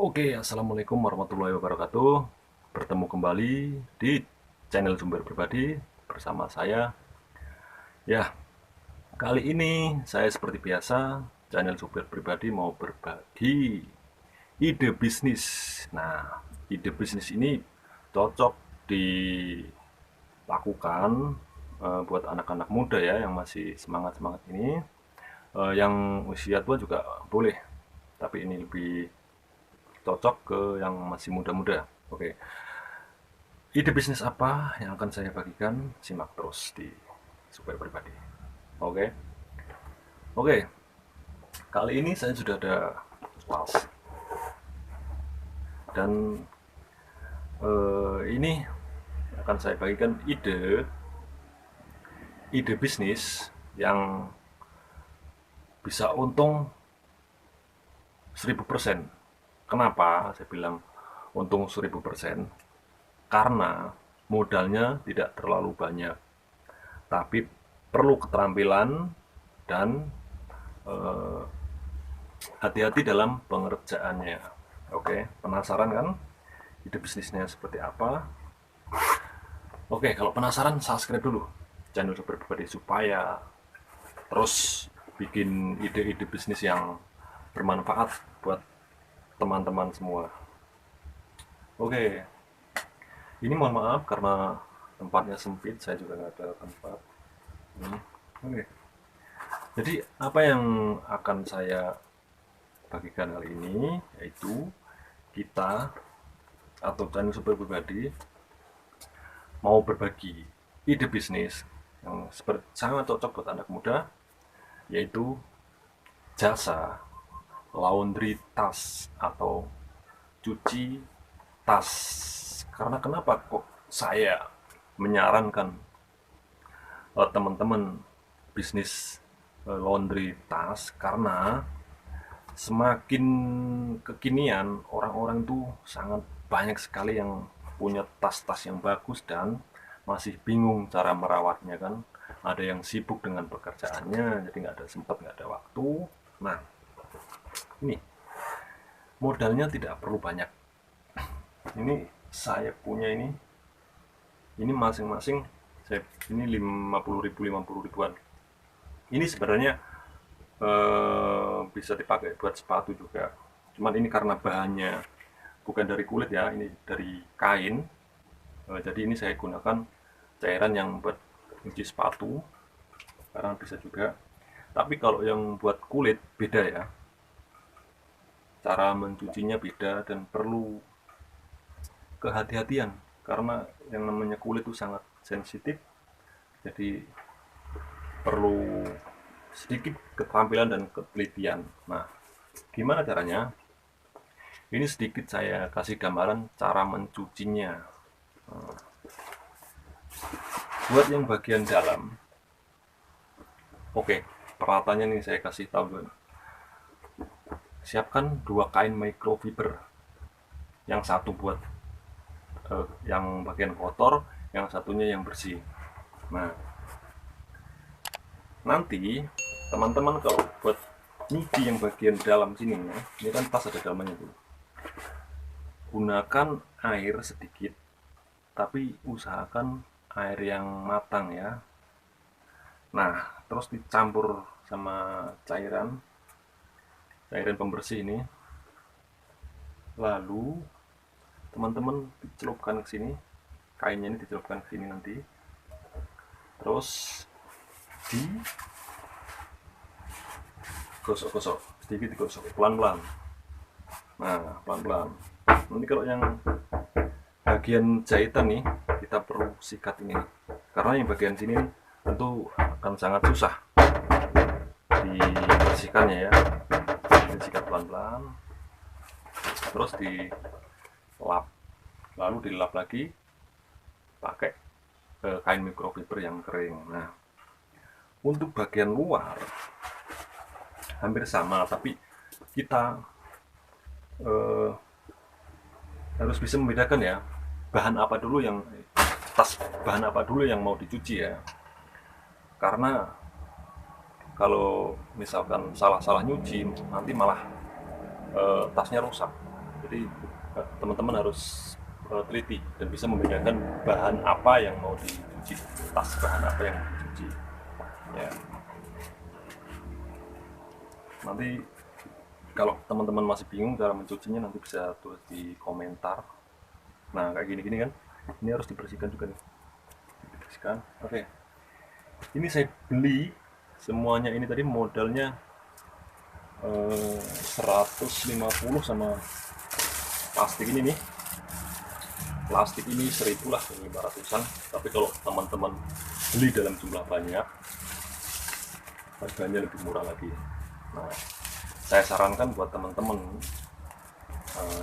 Oke, assalamualaikum warahmatullahi wabarakatuh. Bertemu kembali di channel Sumber Pribadi bersama saya. Ya, kali ini saya seperti biasa, channel Sumber Pribadi mau berbagi ide bisnis. Nah, ide bisnis ini cocok dilakukan buat anak-anak muda ya yang masih semangat-semangat ini. Yang usia tua juga boleh, tapi ini lebih cocok ke yang masih muda-muda. Oke, ide bisnis apa yang akan saya bagikan? Simak terus di Super Pribadi. Oke, oke. Kali ini saya sudah ada kelas dan ini akan saya bagikan ide bisnis yang bisa untung 1000%. Kenapa saya bilang untung 1000%? Karena modalnya tidak terlalu banyak, tapi perlu keterampilan dan hati-hati dalam pengerjaannya. Oke, penasaran kan ide bisnisnya seperti apa? Oke, kalau penasaran subscribe dulu channel Super Pribadi supaya terus bikin ide-ide bisnis yang bermanfaat buat teman-teman semua. Oke, ini mohon maaf karena tempatnya sempit, saya juga nggak ada tempat. Oke, jadi apa yang akan saya bagikan kali ini yaitu kita atau channel Super Pribadi mau berbagi ide bisnis yang sangat cocok buat anak muda, yaitu jasa laundry tas atau cuci tas. Karena kenapa kok saya menyarankan teman-teman bisnis laundry tas? Karena semakin kekinian orang-orang tuh sangat banyak sekali yang punya tas-tas yang bagus dan masih bingung cara merawatnya kan. Ada yang sibuk dengan pekerjaannya, jadi nggak ada sempat, nggak ada waktu. Nah, ini modalnya tidak perlu banyak. Ini saya punya ini masing-masing saya ini 50.000 50 ribuan. Ini sebenarnya bisa dipakai buat sepatu juga. Cuman ini karena bahannya bukan dari kulit ya, ini dari kain. Jadi ini saya gunakan cairan yang buat cuci sepatu, karena bisa juga. Tapi kalau yang buat kulit beda ya, cara mencucinya beda dan perlu kehati-hatian karena yang namanya kulit itu sangat sensitif, jadi perlu sedikit keterampilan dan ketelitian. Nah, gimana caranya? Ini sedikit saya kasih gambaran cara mencucinya. Buat yang bagian dalam, oke, peralatannya nih saya kasih tahu. Siapkan 2 kain microfiber, yang satu buat yang bagian kotor, yang satunya yang bersih. Nah, nanti teman-teman kalau buat nyuci yang bagian dalam sini ya, ini kan tas ada dalamnya tuh. Gunakan air sedikit, tapi usahakan air yang matang ya. Nah, terus dicampur sama cairan pembersih ini. Lalu teman-teman dicelupkan ke sini, kainnya ini dicelupkan ke sini nanti. Terus digosok-gosok, sedikit digosok, pelan-pelan. Nah, pelan-pelan. Nanti kalau yang bagian jahitan nih, kita perlu sikat ini. Karena yang bagian sini tentu akan sangat susah dibersihkannya ya. Disikat pelan-pelan, terus dilap, lalu dilap lagi pakai kain microfiber yang kering. Nah, untuk bagian luar hampir sama, tapi kita harus bisa membedakan ya bahan apa dulu yang bahan apa dulu yang mau dicuci ya. Karena kalau misalkan salah-salah nyuci nanti malah tasnya rusak. Jadi teman-teman harus teliti dan bisa membedakan bahan apa yang mau dicuci, tas bahan apa yang mau dicuci. Ya, nanti kalau teman-teman masih bingung cara mencucinya nanti bisa tulis di komentar. Nah, kayak gini-gini kan, ini harus dibersihkan juga nih, dibersihkan. Oke, ini saya beli semuanya ini tadi modalnya 150 sama plastik ini nih. Plastik ini 1000 lah, 500-an. Tapi kalau teman-teman beli dalam jumlah banyak, harganya lebih murah lagi. Nah, saya sarankan buat teman-teman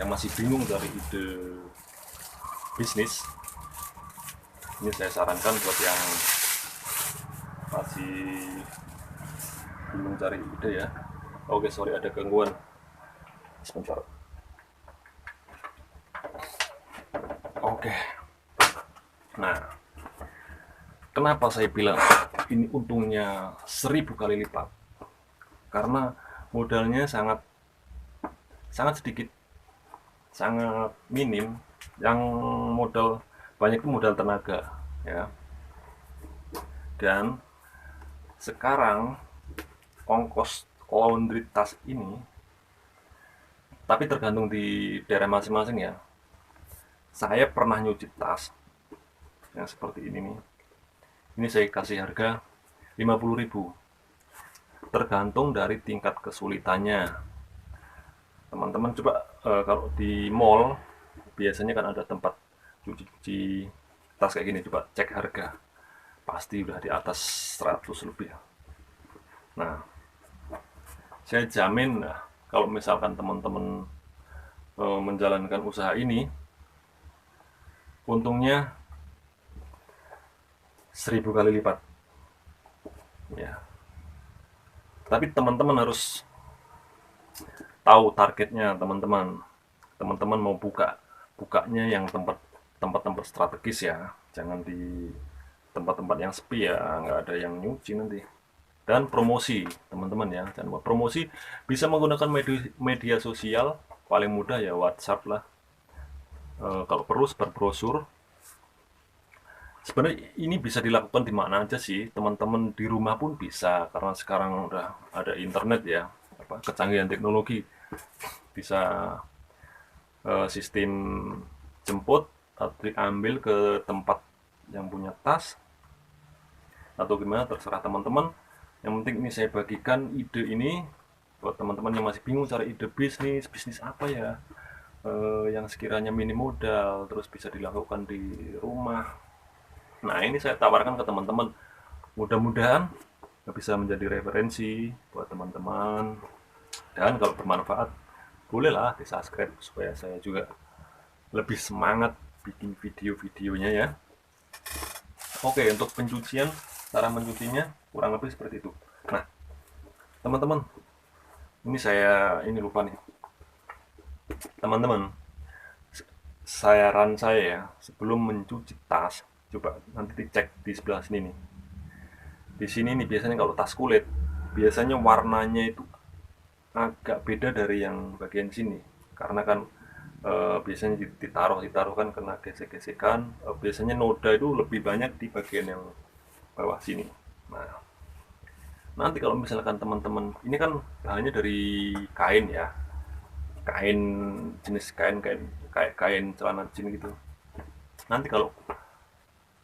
yang masih bingung dari ide bisnis, ini saya sarankan buat yang masih bingung cari ide ya. Oke, sorry ada gangguan sebentar. Oke, nah kenapa saya bilang ini untungnya 1000 kali lipat? Karena modalnya sangat sedikit, sangat minim. Yang modal banyak itu modal tenaga ya. Dan sekarang ongkos laundry tas ini, tapi tergantung di daerah masing-masing ya. Saya pernah nyuci tas yang seperti ini nih. Ini saya kasih harga 50.000. Tergantung dari tingkat kesulitannya. Teman-teman coba kalau di mall biasanya kan ada tempat cuci-cuci tas kayak gini, coba cek harga. Pasti udah di atas 100 lebih. Nah, saya jamin lah kalau misalkan teman-teman menjalankan usaha ini, untungnya 1000 kali lipat. Ya. Tapi teman-teman harus tahu targetnya teman-teman. Teman-teman mau bukanya yang tempat-tempat strategis ya, jangan di tempat-tempat yang sepi ya, nggak ada yang nyuci nanti. Dan promosi teman-teman ya, jangan lupa promosi, bisa menggunakan media sosial, paling mudah ya WhatsApp lah. Kalau perlu sebar brosur. Sebenarnya ini bisa dilakukan di mana aja sih, teman-teman di rumah pun bisa karena sekarang udah ada internet ya, kecanggihan teknologi, bisa sistem jemput atau diambil ke tempat yang punya tas atau gimana, terserah teman-teman. Yang penting ini saya bagikan ide ini buat teman-teman yang masih bingung cari ide bisnis apa ya, yang sekiranya minim modal terus bisa dilakukan di rumah. Nah, ini saya tawarkan ke teman-teman, mudah-mudahan bisa menjadi referensi buat teman-teman, dan kalau bermanfaat bolehlah di subscribe supaya saya juga lebih semangat bikin video-videonya ya. Oke, untuk pencucian, cara mencucinya kurang lebih seperti itu. Nah, teman-teman, ini lupa nih. Teman-teman, saran saya ya, sebelum mencuci tas, coba nanti dicek di sebelah sini nih. Di sini nih biasanya kalau tas kulit, biasanya warnanya itu agak beda dari yang bagian sini. Karena kan biasanya ditaruh kan kena gesek-gesekan. Biasanya noda itu lebih banyak di bagian yang bawah sini. Nah, nanti kalau misalkan teman-teman, ini kan bahannya dari kain ya, kain jenis kayak kain celana jin gitu. Nanti kalau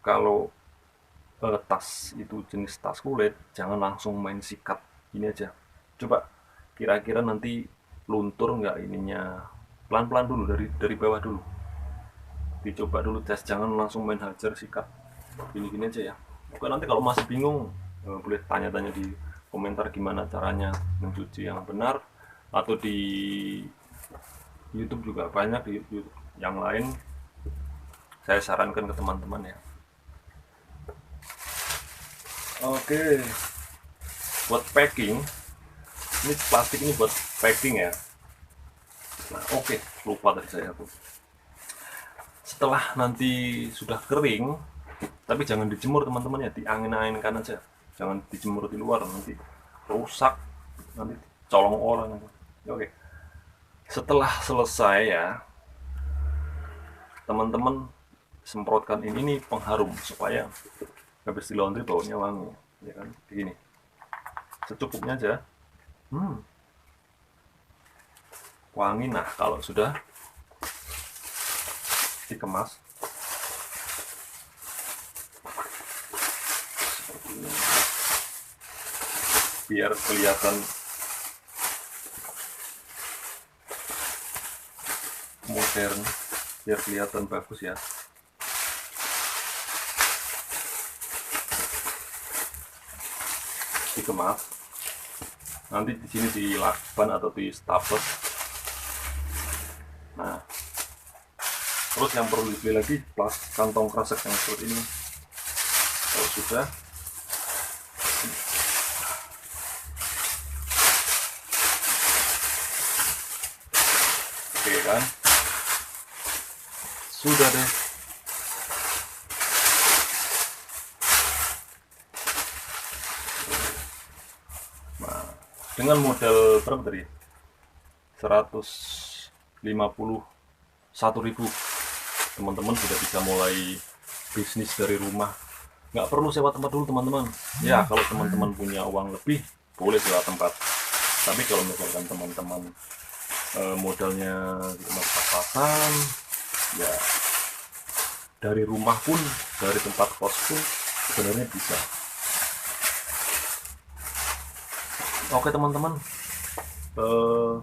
kalau tas itu jenis tas kulit, jangan langsung main sikat ini aja. Coba kira-kira nanti luntur nggak ininya, pelan-pelan dulu dari bawah dulu. Dicoba dulu tes, jangan langsung main hajar sikat. Gini-gini aja ya. Oke, nanti kalau masih bingung boleh tanya-tanya di komentar gimana caranya mencuci yang benar, atau di YouTube juga banyak, di YouTube yang lain saya sarankan ke teman-teman ya. Oke, buat packing, ini plastik ini buat packing ya. Nah, oke, lupa tadi saya hapus. Setelah nanti sudah kering, tapi jangan dijemur teman-teman ya, diangin-anginkan aja, jangan dijemur di luar, nanti rusak, nanti colong orang. Oke, Setelah selesai ya, teman-teman semprotkan ini nih pengharum supaya habis di laundry baunya wangi, ya kan? Begini, secukupnya aja. Wangi. Nah, kalau sudah dikemas seperti ini, biar kelihatan modern, biar kelihatan bagus ya. Dikemas, nanti di sini dilakban atau di staples. Nah, terus yang perlu dibeli lagi kantong kresek yang seperti ini. Kalau sudah, oke kan, sudah deh. Nah, dengan modal berapa tadi? 151.000, teman-teman sudah bisa mulai bisnis dari rumah. Nggak perlu sewa tempat dulu teman-teman. Ya, kalau teman-teman punya uang lebih, boleh sewa tempat. Tapi kalau misalkan teman-teman modalnya cuma pas-pasan, ya dari rumah pun, dari tempat kos pun sebenarnya bisa. Oke teman-teman,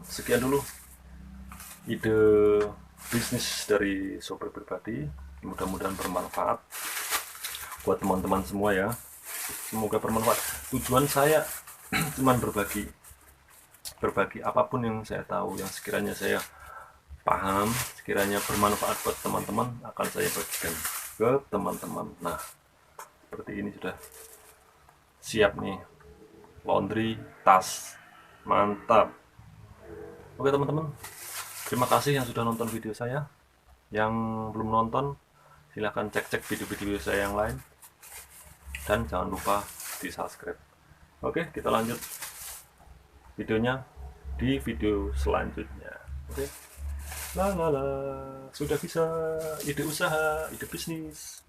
sekian dulu ide bisnis dari sopir pribadi. Mudah-mudahan bermanfaat buat teman-teman semua ya. Semoga bermanfaat. Tujuan saya cuma berbagi apapun yang saya tahu, yang sekiranya saya paham, sekiranya bermanfaat buat teman-teman, akan saya bagikan ke teman-teman. Nah, seperti ini sudah siap nih, laundry tas, mantap. Oke teman-teman, terima kasih yang sudah nonton video saya. Yang belum nonton, silahkan cek-cek video-video saya yang lain, dan jangan lupa di subscribe. Oke, kita lanjut videonya di video selanjutnya. Oke, la la la, sudah bisa ide usaha, ide bisnis.